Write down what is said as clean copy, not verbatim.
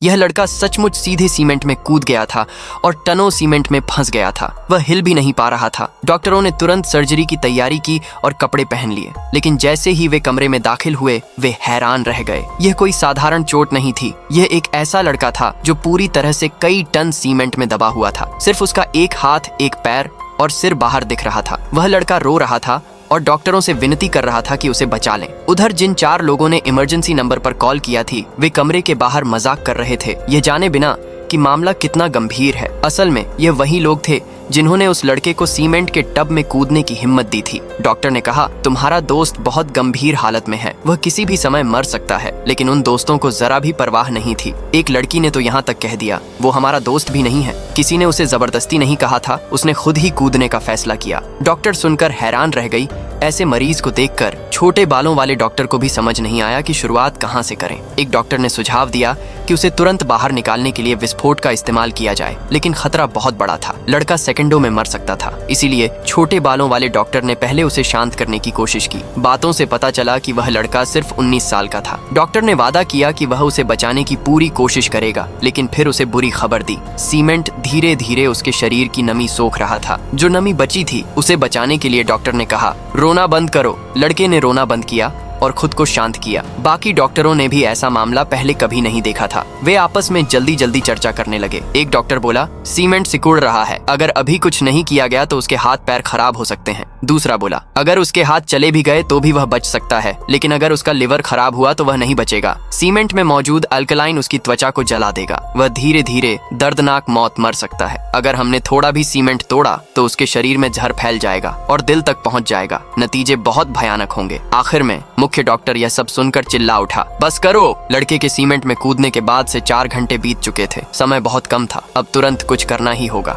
यह लड़का सचमुच सीधे सीमेंट में कूद गया था और टनों सीमेंट में फंस गया था। वह हिल भी नहीं पा रहा था। डॉक्टरों ने तुरंत सर्जरी की तैयारी की और कपड़े पहन लिए, लेकिन जैसे ही वे कमरे में दाखिल हुए वे हैरान रह गए। यह कोई साधारण चोट नहीं थी। यह एक ऐसा लड़का था जो पूरी तरह से कई टन सीमेंट में दबा हुआ था। सिर्फ उसका एक हाथ, एक पैर और सिर बाहर दिख रहा था। वह लड़का रो रहा था और डॉक्टरों से विनती कर रहा था कि उसे बचा लें। उधर जिन 4 लोगों ने इमरजेंसी नंबर पर कॉल किया थी वे कमरे के बाहर मजाक कर रहे थे, ये जाने बिना कि मामला कितना गंभीर है। असल में ये वही लोग थे जिन्होंने उस लड़के को सीमेंट के टब में कूदने की हिम्मत दी थी। डॉक्टर ने कहा, तुम्हारा दोस्त बहुत गंभीर हालत में है, वह किसी भी समय मर सकता है। लेकिन उन दोस्तों को जरा भी परवाह नहीं थी। एक लड़की ने तो यहाँ तक कह दिया, वो हमारा दोस्त भी नहीं है। किसी ने उसे जबरदस्ती नहीं कहा था, उसने खुद ही कूदने का फैसला किया। डॉक्टर सुनकर हैरान रह गई। ऐसे मरीज को देखकर छोटे बालों वाले डॉक्टर को भी समझ नहीं आया कि शुरुआत कहाँ से करें। एक डॉक्टर ने सुझाव दिया कि उसे तुरंत बाहर निकालने के लिए विस्फोट का इस्तेमाल किया जाए, लेकिन खतरा बहुत बड़ा था। लड़का सेकंडों में मर सकता था। इसीलिए छोटे बालों वाले डॉक्टर ने पहले उसे शांत करने की कोशिश की। बातों से पता चला कि वह लड़का सिर्फ 19 साल का था। डॉक्टर ने वादा किया कि वह उसे बचाने की पूरी कोशिश करेगा, लेकिन फिर उसे बुरी खबर दी। सीमेंट धीरे धीरे उसके शरीर की नमी सोख रहा था। जो नमी बची थी उसे बचाने के लिए डॉक्टर ने कहा, रोना बंद करो। लड़के ने रोना बंद किया और खुद को शांत किया। बाकी डॉक्टरों ने भी ऐसा मामला पहले कभी नहीं देखा था। वे आपस में जल्दी जल्दी चर्चा करने लगे। एक डॉक्टर बोला, सीमेंट सिकुड़ रहा है, अगर अभी कुछ नहीं किया गया तो उसके हाथ पैर खराब हो सकते हैं। दूसरा बोला, अगर उसके हाथ चले भी गए तो भी वह बच सकता है, लेकिन अगर उसका लिवर खराब हुआ तो वह नहीं बचेगा। सीमेंट में मौजूद अल्कलाइन उसकी त्वचा को जला देगा। वह धीरे धीरे दर्दनाक मौत मर सकता है। अगर हमने थोड़ा भी सीमेंट तोड़ा तो उसके शरीर में जहर फैल जाएगा और दिल तक पहुंच जाएगा। नतीजे बहुत भयानक होंगे। आखिर में मुख्य डॉक्टर यह सब सुनकर चिल्ला उठा, बस करो। लड़के के सीमेंट में कूदने के बाद से 4 घंटे बीत चुके थे। समय बहुत कम था। अब तुरंत कुछ करना ही होगा।